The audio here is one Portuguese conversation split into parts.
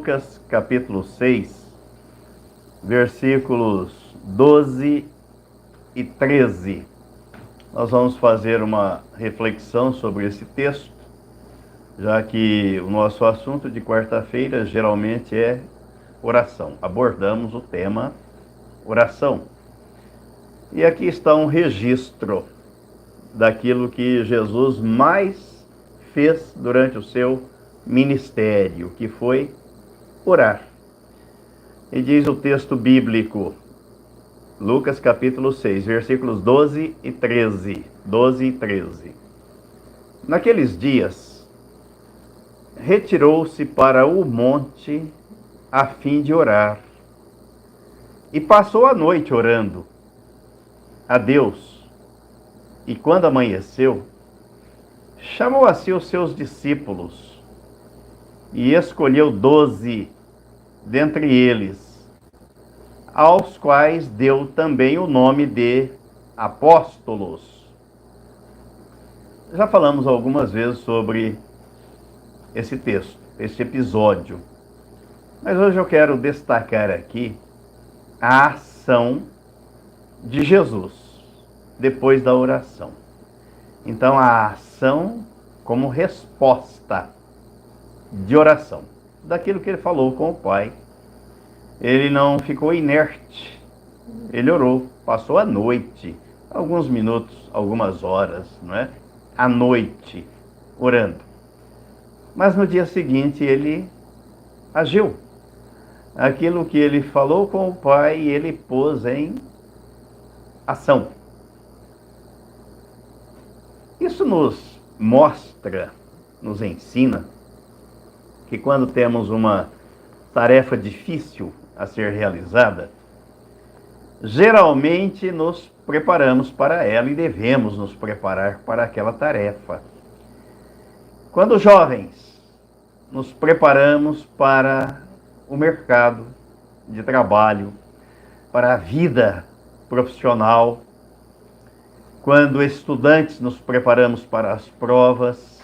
Lucas capítulo 6, versículos 12 e 13. Nós vamos fazer uma reflexão sobre esse texto, já que o nosso assunto de quarta-feira geralmente é oração. Abordamos o tema oração. E aqui está um registro daquilo que Jesus mais fez durante o seu ministério, que foi orar. E diz o texto bíblico, Lucas capítulo 6, versículos 12 e 13. 12 e 13. Naqueles dias, retirou-se para o monte a fim de orar. E passou a noite orando a Deus. E quando amanheceu, chamou a si os seus discípulos e escolheu 12 dentre eles, aos quais deu também o nome de apóstolos. Já falamos algumas vezes sobre esse texto, esse episódio, mas hoje eu quero destacar aqui a ação de Jesus depois da oração. Então, a ação como resposta de oração, daquilo que ele falou com o Pai. Ele não ficou inerte, ele orou, passou a noite, alguns minutos, algumas horas, não é? À noite, orando. Mas no dia seguinte ele agiu. Aquilo que ele falou com o Pai, ele pôs em ação. Isso nos mostra, nos ensina, que quando temos uma tarefa difícil a ser realizada, geralmente nos preparamos para ela e devemos nos preparar para aquela tarefa. Quando jovens, nos preparamos para o mercado de trabalho, para a vida profissional. Quando estudantes, nos preparamos para as provas.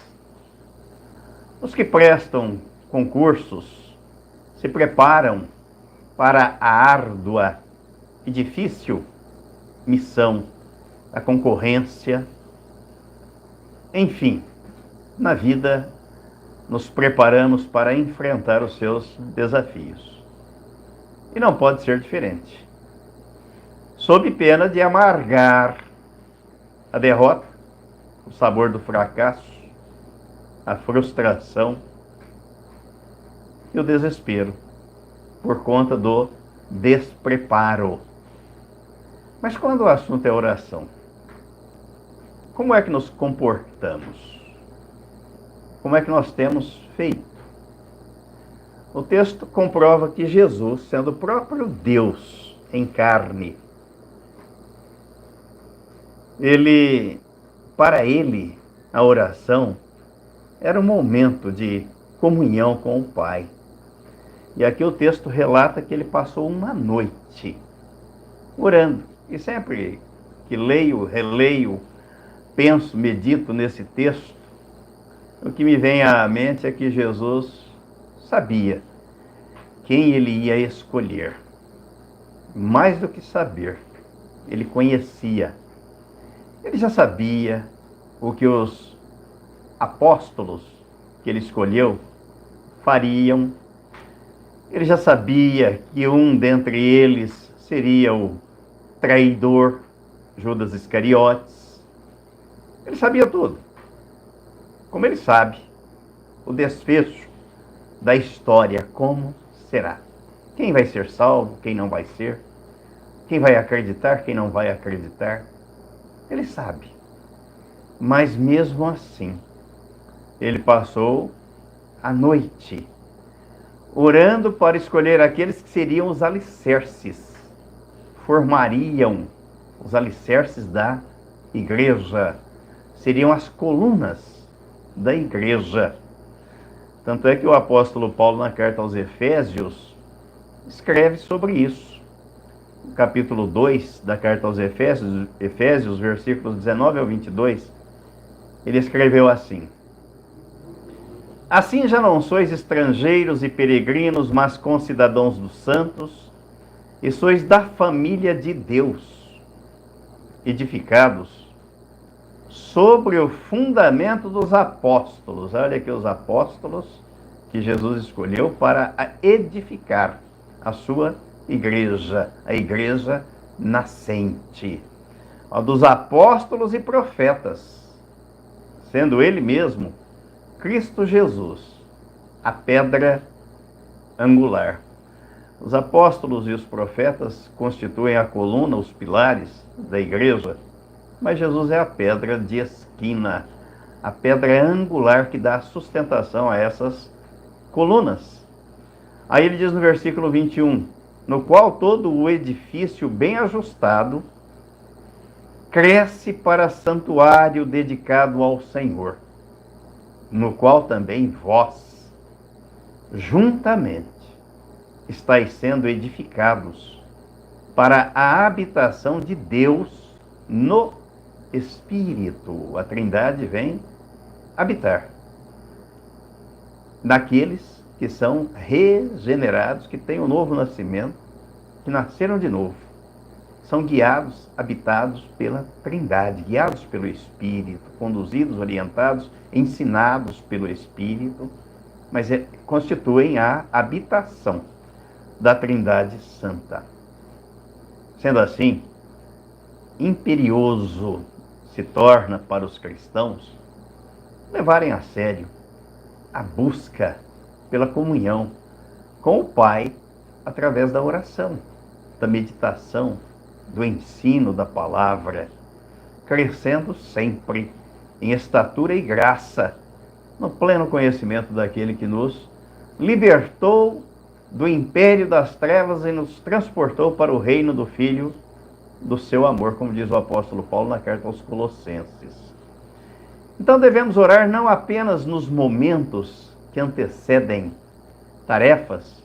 Os que prestam concursos se preparam para a árdua e difícil missão, a concorrência. Enfim, na vida nos preparamos para enfrentar os seus desafios. E não pode ser diferente. Sob pena de amargar a derrota, o sabor do fracasso, a frustração e o desespero por conta do despreparo. Mas quando o assunto é oração, como é que nos comportamos? Como é que nós temos feito? O texto comprova que Jesus, sendo o próprio Deus em carne, para ele, a oração era um momento de comunhão com o Pai. E aqui o texto relata que ele passou uma noite orando. E sempre que leio, releio, penso, medito nesse texto, o que me vem à mente é que Jesus sabia quem ele ia escolher. Mais do que saber, ele conhecia. Ele já sabia o que os apóstolos que ele escolheu fariam. Ele já sabia que um dentre eles seria o traidor Judas Iscariotes. Ele sabia tudo. Como ele sabe o desfecho da história, como será. Quem vai ser salvo, quem não vai ser. Quem vai acreditar, quem não vai acreditar. Ele sabe. Mas mesmo assim, ele passou a noite orando para escolher aqueles que seriam os alicerces, formariam os alicerces da igreja, seriam as colunas da igreja. Tanto é que o apóstolo Paulo, na carta aos Efésios, escreve sobre isso. No capítulo 2 da carta aos Efésios, versículos 19 ao 22, ele escreveu assim: Assim já não sois estrangeiros e peregrinos, mas concidadãos dos santos, e sois da família de Deus, edificados sobre o fundamento dos apóstolos. Olha aqui os apóstolos que Jesus escolheu para edificar a sua igreja, a igreja nascente. Dos apóstolos e profetas, sendo ele mesmo, Cristo Jesus, a pedra angular. Os apóstolos e os profetas constituem a coluna, os pilares da igreja, mas Jesus é a pedra de esquina, a pedra angular que dá sustentação a essas colunas. Aí ele diz no versículo 21, no qual todo o edifício bem ajustado cresce para santuário dedicado ao Senhor, no qual também vós, juntamente, estáis sendo edificados para a habitação de Deus no Espírito. A Trindade vem habitar naqueles que são regenerados, que têm um novo nascimento, que nasceram de novo. São guiados, habitados pela Trindade, guiados pelo Espírito, conduzidos, orientados, ensinados pelo Espírito, mas constituem a habitação da Trindade Santa. Sendo assim, imperioso se torna para os cristãos levarem a sério a busca pela comunhão com o Pai através da oração, da meditação, do ensino da palavra, crescendo sempre em estatura e graça, no pleno conhecimento daquele que nos libertou do império das trevas e nos transportou para o reino do Filho do seu amor, como diz o apóstolo Paulo na carta aos Colossenses. Então devemos orar não apenas nos momentos que antecedem tarefas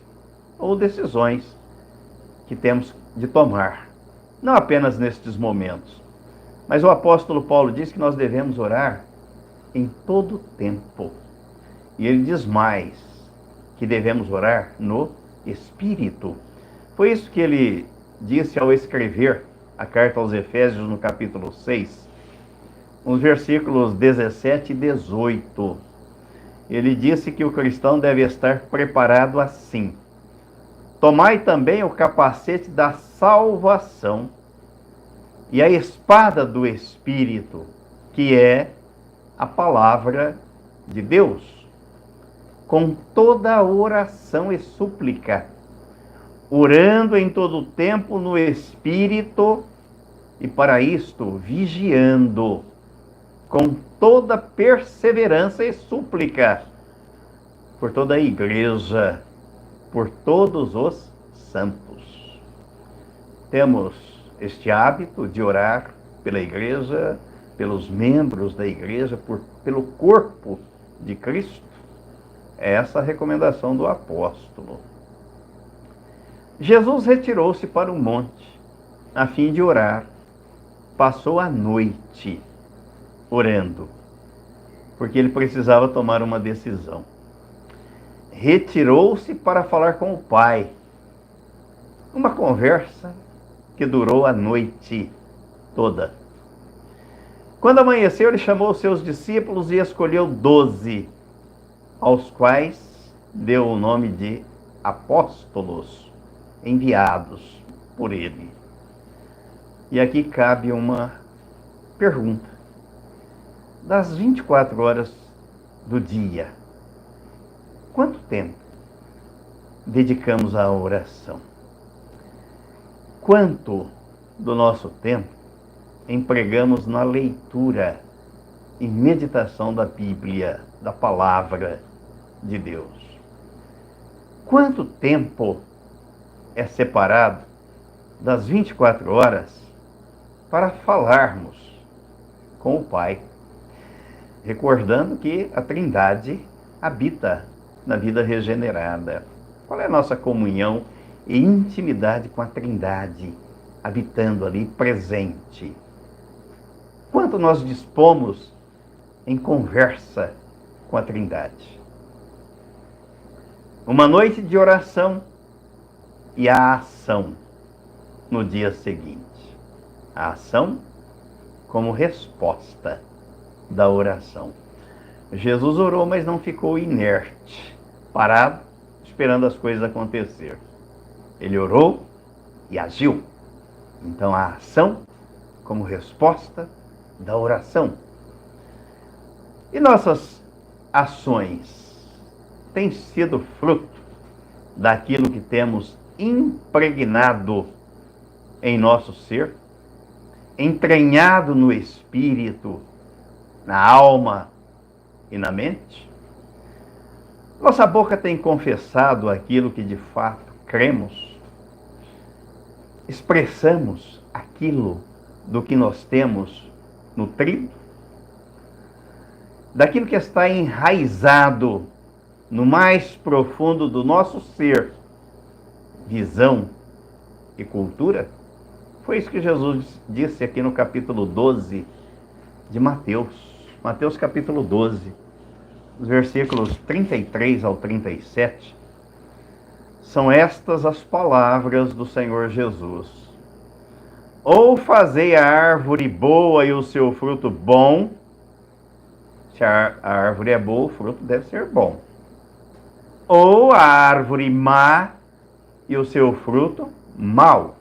ou decisões que temos de tomar, não apenas nestes momentos, mas o apóstolo Paulo diz que nós devemos orar em todo tempo. E ele diz mais, que devemos orar no Espírito. Foi isso que ele disse ao escrever a carta aos Efésios no capítulo 6, nos versículos 17 e 18. Ele disse que o cristão deve estar preparado assim: tomai também o capacete da salvação e a espada do Espírito, que é a palavra de Deus, com toda oração e súplica, orando em todo o tempo no Espírito, e para isto vigiando com toda perseverança e súplica por toda a igreja, por todos os santos. Temos este hábito de orar pela igreja, pelos membros da igreja, pelo corpo de Cristo. É essa a recomendação do apóstolo. Jesus retirou-se para o monte, a fim de orar. Passou a noite orando, porque ele precisava tomar uma decisão. Retirou-se para falar com o Pai. Uma conversa que durou a noite toda. Quando amanheceu, ele chamou os seus discípulos e escolheu 12, aos quais deu o nome de apóstolos, enviados por ele. E aqui cabe uma pergunta. Das 24 horas do dia, quanto tempo dedicamos à oração? Quanto do nosso tempo empregamos na leitura e meditação da Bíblia, da palavra de Deus? Quanto tempo é separado das 24 horas para falarmos com o Pai? Recordando que a Trindade habita na vida regenerada. Qual é a nossa comunhão e intimidade com a Trindade, habitando ali, presente? Quanto nós dispomos em conversa com a Trindade? Uma noite de oração e a ação no dia seguinte. A ação como resposta da oração. Jesus orou, mas não ficou inerte, parado, esperando as coisas acontecer. Ele orou e agiu. Então a ação como resposta da oração. E nossas ações têm sido fruto daquilo que temos impregnado em nosso ser, entranhado no espírito, na alma e na mente? Nossa boca tem confessado aquilo que de fato cremos? Expressamos aquilo do que nós temos nutrido? Daquilo que está enraizado no mais profundo do nosso ser, visão e cultura? Foi isso que Jesus disse aqui no capítulo 12 de Mateus. Mateus capítulo 12, os versículos 33 ao 37. São estas as palavras do Senhor Jesus. Ou fazei a árvore boa e o seu fruto bom. Se a árvore é boa, o fruto deve ser bom. Ou a árvore má e o seu fruto mau.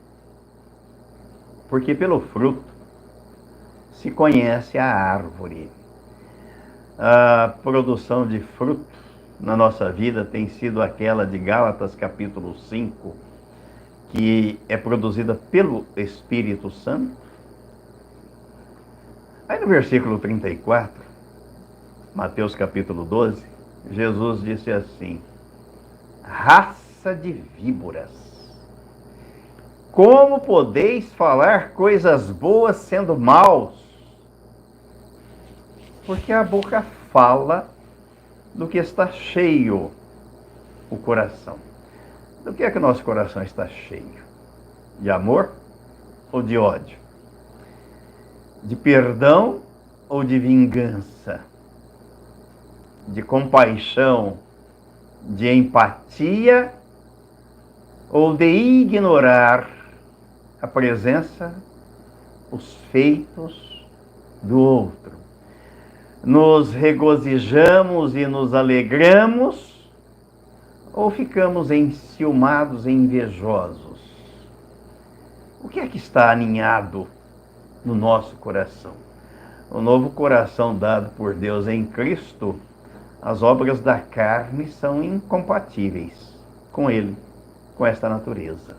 Porque pelo fruto se conhece a árvore. A produção de fruto na nossa vida tem sido aquela de Gálatas capítulo 5, que é produzida pelo Espírito Santo. Aí no versículo 34, Mateus capítulo 12, Jesus disse assim: raça de víboras, como podeis falar coisas boas sendo maus? Porque a boca fala do que está cheio o coração. Do que é que o nosso coração está cheio? De amor ou de ódio? De perdão ou de vingança? De compaixão, de empatia ou de ignorar a presença, os feitos do outro? Nos regozijamos e nos alegramos ou ficamos enciumados e invejosos? O que é que está aninhado no nosso coração? O novo coração dado por Deus em Cristo, as obras da carne são incompatíveis com ele, com esta natureza.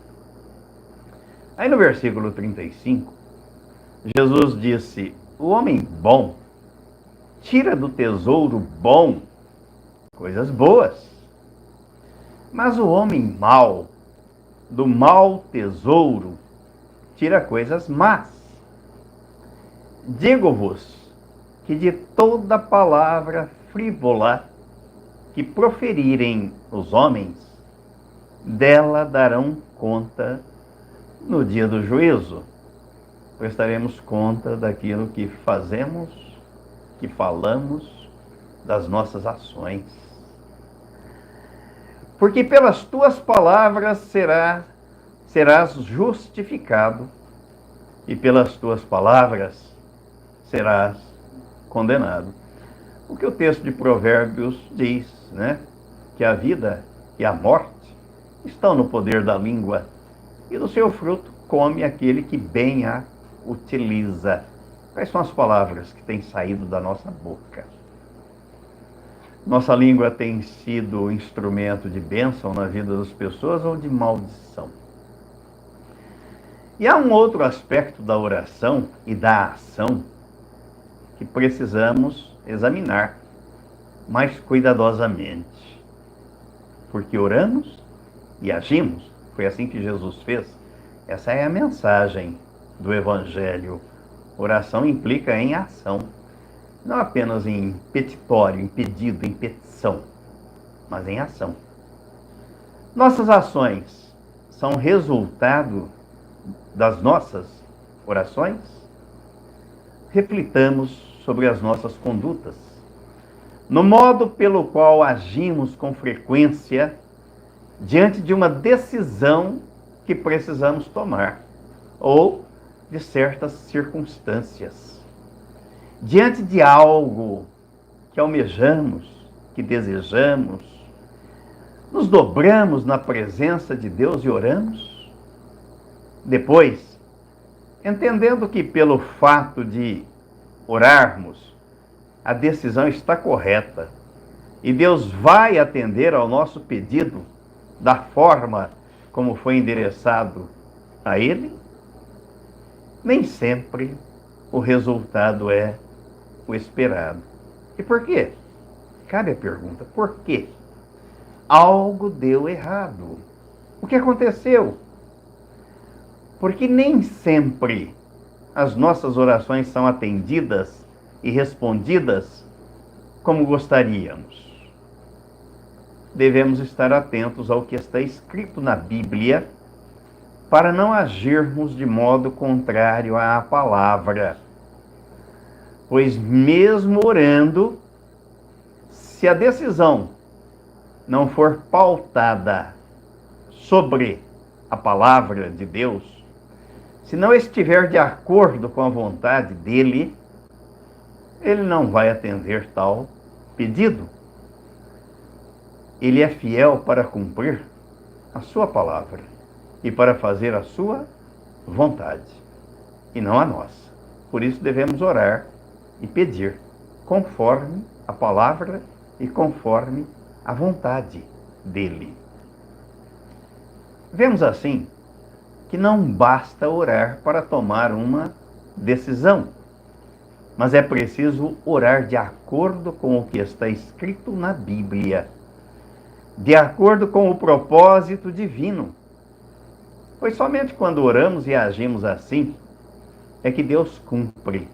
Aí no versículo 35, Jesus disse: o homem bom tira do tesouro bom coisas boas, mas o homem mau, do mau tesouro, tira coisas más. Digo-vos que de toda palavra frívola que proferirem os homens, dela darão conta no dia do juízo. Prestaremos conta daquilo que fazemos, que falamos, das nossas ações. Porque pelas tuas palavras serás justificado, e pelas tuas palavras serás condenado. O que o texto de Provérbios diz, né? Que a vida e a morte estão no poder da língua, e do seu fruto come aquele que bem a utiliza. Quais são as palavras que têm saído da nossa boca? Nossa língua tem sido instrumento de bênção na vida das pessoas ou de maldição? E há um outro aspecto da oração e da ação que precisamos examinar mais cuidadosamente. Porque oramos e agimos. Foi assim que Jesus fez. Essa é a mensagem do Evangelho. Oração implica em ação, não apenas em petitório, em pedido, em petição, mas em ação. Nossas ações são resultado das nossas orações? Reflitamos sobre as nossas condutas. No modo pelo qual agimos com frequência, diante de uma decisão que precisamos tomar, ou de certas circunstâncias, diante de algo que almejamos, que desejamos, nos dobramos na presença de Deus e oramos. Depois, entendendo que pelo fato de orarmos, a decisão está correta e Deus vai atender ao nosso pedido da forma como foi endereçado a Ele, nem sempre o resultado é o esperado. E por quê? Cabe a pergunta, por quê? Algo deu errado. O que aconteceu? Porque nem sempre as nossas orações são atendidas e respondidas como gostaríamos. Devemos estar atentos ao que está escrito na Bíblia para não agirmos de modo contrário à palavra. Pois mesmo orando, se a decisão não for pautada sobre a palavra de Deus, se não estiver de acordo com a vontade dele, ele não vai atender tal pedido. Ele é fiel para cumprir a sua palavra e para fazer a sua vontade, e não a nossa. Por isso devemos orar e pedir conforme a palavra e conforme a vontade dele. Vemos assim que não basta orar para tomar uma decisão, mas é preciso orar de acordo com o que está escrito na Bíblia, de acordo com o propósito divino. Pois somente quando oramos e agimos assim é que Deus cumpre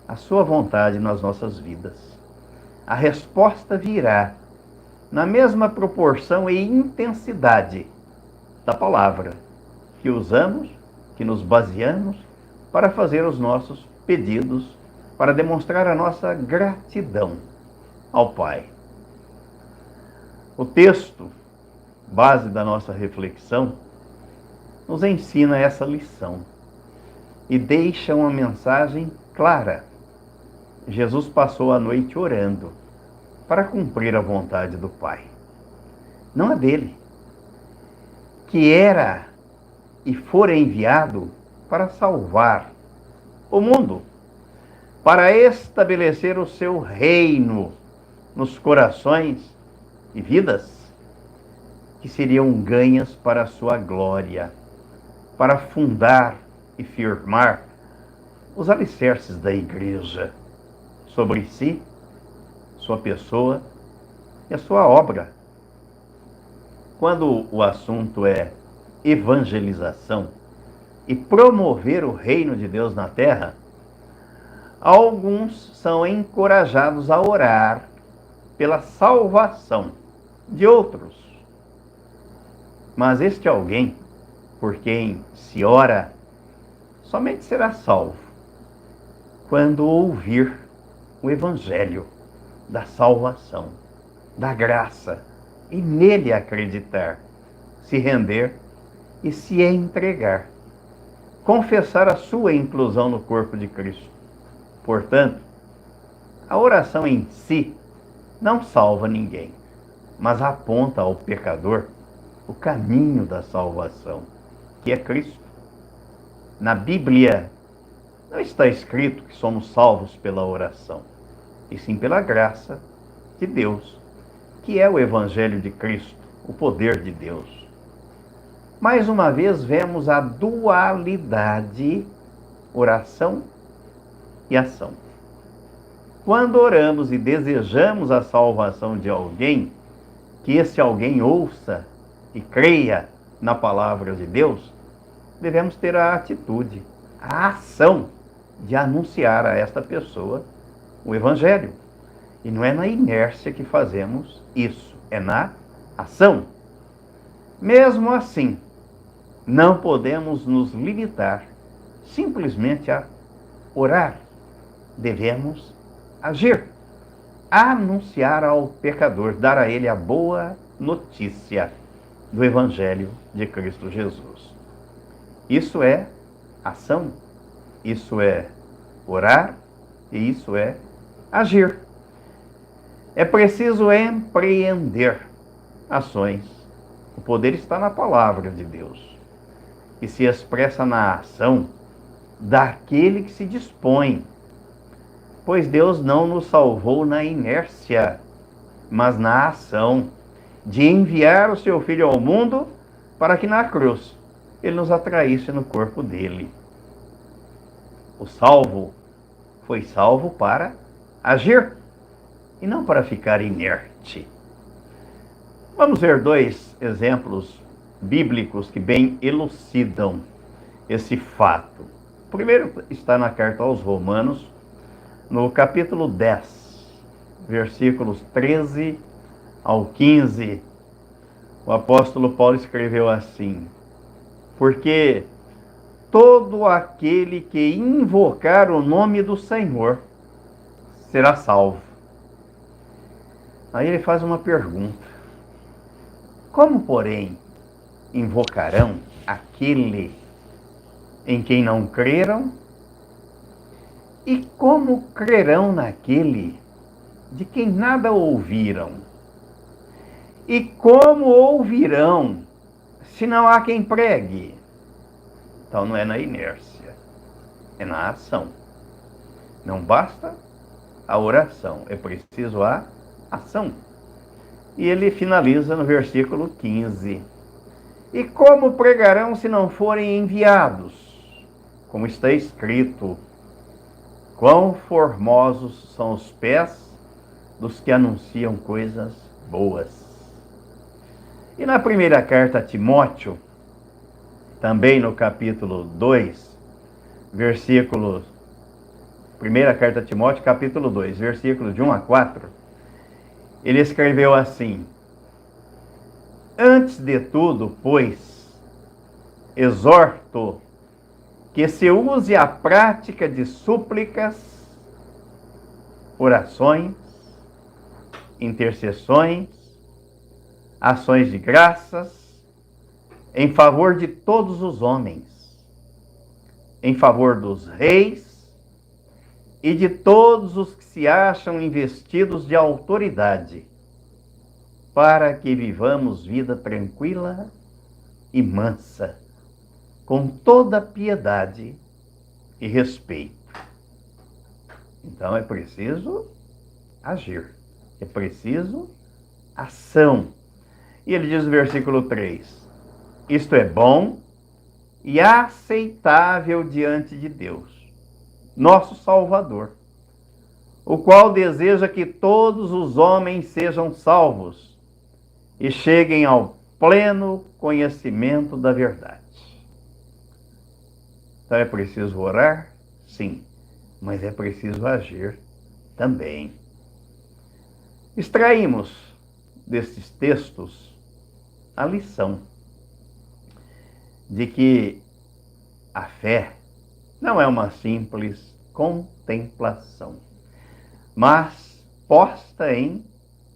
a sua vontade nas nossas vidas. A resposta virá na mesma proporção e intensidade da palavra que usamos, que nos baseamos para fazer os nossos pedidos, para demonstrar a nossa gratidão ao Pai. O texto, base da nossa reflexão, nos ensina essa lição e deixa uma mensagem clara. Jesus passou a noite orando para cumprir a vontade do Pai, não a dele, que era e fora enviado para salvar o mundo, para estabelecer o seu reino nos corações e vidas que seriam ganhas para a sua glória, para fundar e firmar os alicerces da igreja sobre si, sua pessoa e a sua obra. Quando o assunto é evangelização e promover o reino de Deus na terra, alguns são encorajados a orar pela salvação de outros. Mas este alguém, por quem se ora, somente será salvo quando ouvir o Evangelho da salvação, da graça, e nele acreditar, se render e se entregar, confessar a sua inclusão no corpo de Cristo. Portanto, a oração em si não salva ninguém, mas aponta ao pecador o caminho da salvação, que é Cristo. Na Bíblia não está escrito que somos salvos pela oração, e sim pela graça de Deus, que é o Evangelho de Cristo, o poder de Deus. Mais uma vez vemos a dualidade, oração e ação. Quando oramos e desejamos a salvação de alguém, que esse alguém ouça e creia na palavra de Deus, devemos ter a atitude, a ação de anunciar a esta pessoa o Evangelho. E não é na inércia que fazemos isso, é na ação. Mesmo assim, não podemos nos limitar simplesmente a orar. Devemos agir, anunciar ao pecador, dar a ele a boa notícia do Evangelho de Cristo Jesus. Isso é ação, isso é orar e isso é agir. É preciso empreender ações. O poder está na palavra de Deus, que se expressa na ação daquele que se dispõe. Pois Deus não nos salvou na inércia, mas na ação de enviar o seu Filho ao mundo para que na cruz ele nos atraísse no corpo dele. O salvo foi salvo para agir e não para ficar inerte. Vamos ver dois exemplos bíblicos que bem elucidam esse fato. O primeiro está na carta aos Romanos, no capítulo 10, versículos 13 ao 15. O apóstolo Paulo escreveu assim: porque todo aquele que invocar o nome do Senhor será salvo. Aí ele faz uma pergunta: como, porém, invocarão aquele em quem não creram? E como crerão naquele de quem nada ouviram? E como ouvirão se não há quem pregue? Então não é na inércia, é na ação. Não basta a oração, é preciso a ação. E ele finaliza no versículo 15: e como pregarão se não forem enviados? Como está escrito: quão formosos são os pés dos que anunciam coisas boas. E na primeira carta a Timóteo, também no capítulo 2, versículos... Primeira carta a Timóteo, capítulo 2, versículos de 1 a 4, ele escreveu assim: antes de tudo, pois, exorto que se use a prática de súplicas, orações, intercessões, ações de graças, em favor de todos os homens, em favor dos reis e de todos os que se acham investidos de autoridade, para que vivamos vida tranquila e mansa, com toda piedade e respeito. Então é preciso agir, é preciso ação. E ele diz no versículo 3: isto é bom e aceitável diante de Deus, nosso Salvador, o qual deseja que todos os homens sejam salvos e cheguem ao pleno conhecimento da verdade. Então é preciso orar? Sim, mas é preciso agir também. Extraímos desses textos a lição de que a fé não é uma simples contemplação, mas posta em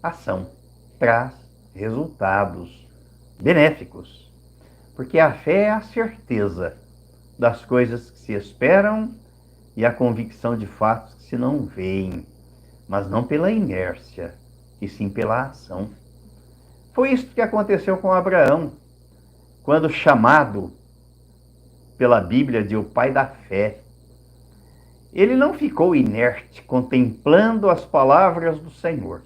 ação traz resultados benéficos, porque a fé é a certeza das coisas que se esperam e a convicção de fatos que se não veem, mas não pela inércia, e sim pela ação. Foi isso que aconteceu com Abraão, quando chamado pela Bíblia de o pai da fé. Ele não ficou inerte contemplando as palavras do Senhor,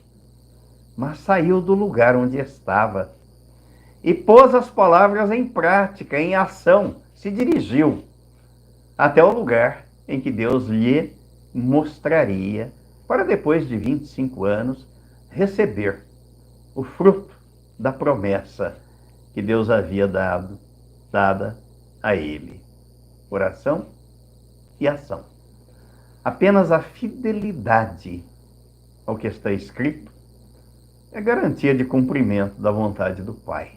mas saiu do lugar onde estava e pôs as palavras em prática, em ação, se dirigiu até o lugar em que Deus lhe mostraria, para depois de 25 anos receber o fruto da promessa que Deus havia dada a ele. Oração e ação. Apenas a fidelidade ao que está escrito é garantia de cumprimento da vontade do Pai.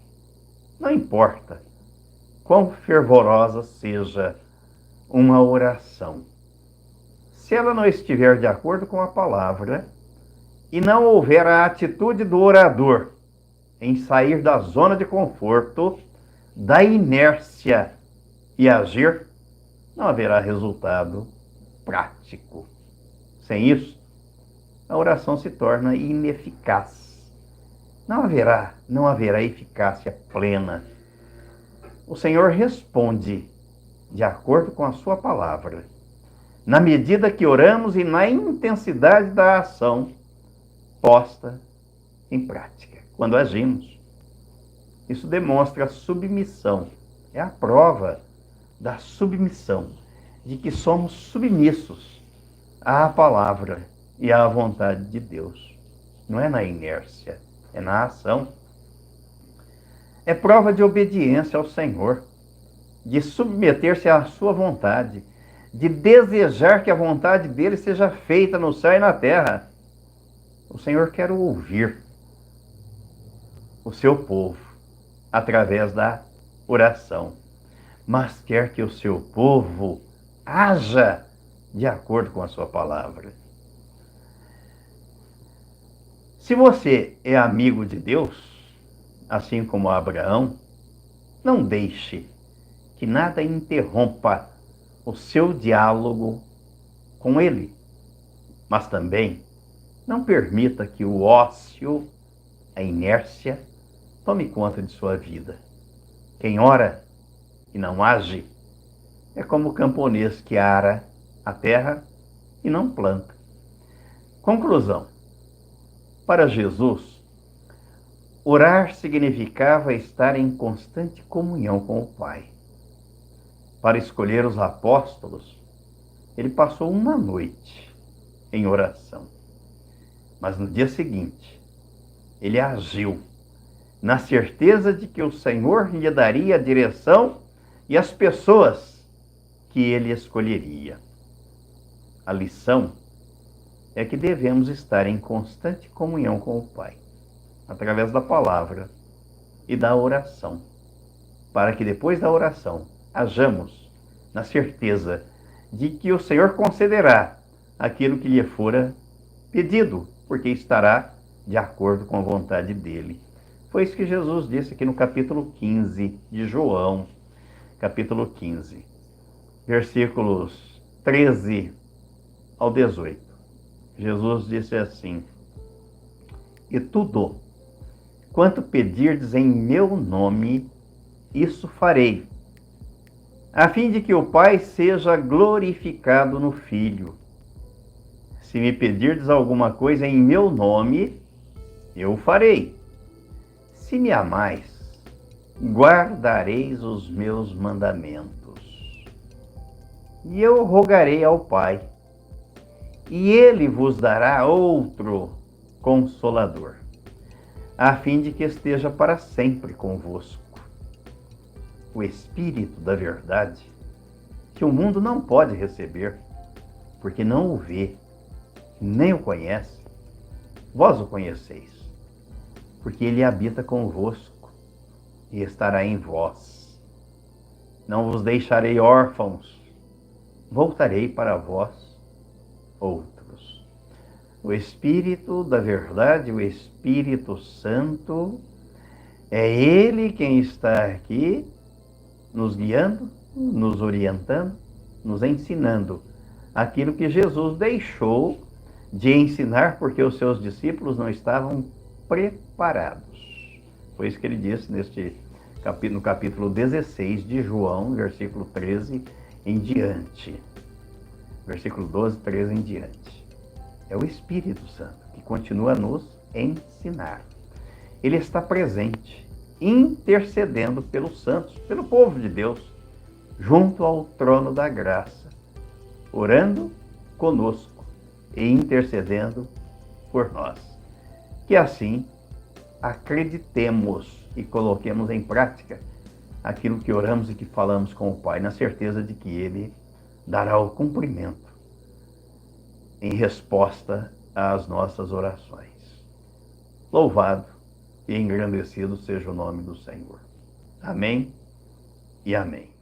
Não importa quão fervorosa seja uma oração, se ela não estiver de acordo com a palavra e não houver a atitude do orador em sair da zona de conforto, da inércia e agir, não haverá resultado prático. Sem isso, a oração se torna ineficaz. Não haverá eficácia plena. O Senhor responde de acordo com a sua palavra, na medida que oramos e na intensidade da ação posta em prática. Quando agimos, isso demonstra submissão. É a prova da submissão, de que somos submissos à palavra e à vontade de Deus. Não é na inércia, é na ação. É prova de obediência ao Senhor, de submeter-se à sua vontade, de desejar que a vontade dele seja feita no céu e na terra. O Senhor quer ouvir o seu povo através da oração, mas quer que o seu povo haja de acordo com a sua palavra. Se você é amigo de Deus, assim como Abraão, não deixe que nada interrompa o seu diálogo com ele, mas também não permita que o ócio, a inércia, tome conta de sua vida. Quem ora e não age é como o camponês que ara a terra e não planta. Conclusão. Para Jesus, orar significava estar em constante comunhão com o Pai. Para escolher os apóstolos, ele passou uma noite em oração. Mas no dia seguinte, ele agiu, na certeza de que o Senhor lhe daria a direção e as pessoas que ele escolheria. A lição é que devemos estar em constante comunhão com o Pai, através da palavra e da oração, para que depois da oração hajamos na certeza de que o Senhor concederá aquilo que lhe fora pedido, porque estará de acordo com a vontade dele. Foi isso que Jesus disse aqui no capítulo 15 de João, capítulo 15, versículos 13 ao 18. Jesus disse assim: E tudo quanto pedirdes em meu nome, isso farei, a fim de que o Pai seja glorificado no Filho. Se me pedirdes alguma coisa em meu nome, eu o farei. Se me amais, guardareis os meus mandamentos. E eu rogarei ao Pai, e ele vos dará outro Consolador, a fim de que esteja para sempre convosco. O Espírito da verdade, que o mundo não pode receber, porque não o vê, nem o conhece. Vós o conheceis, porque ele habita convosco e estará em vós. Não vos deixarei órfãos, voltarei para vós outros. O Espírito da verdade, o Espírito Santo, é ele quem está aqui nos guiando, nos orientando, nos ensinando aquilo que Jesus deixou de ensinar porque os seus discípulos não estavam preparados. Foi isso que ele disse no capítulo 16 de João, versículo 13 em diante. Versículo 12, 13 em diante. É o Espírito Santo que continua a nos ensinar. Ele está presente, intercedendo pelos santos, pelo povo de Deus, junto ao trono da graça, orando conosco e intercedendo por nós. Que assim acreditemos e coloquemos em prática aquilo que oramos e que falamos com o Pai, na certeza de que Ele dará o cumprimento em resposta às nossas orações. Louvado e engrandecido seja o nome do Senhor. Amém e amém.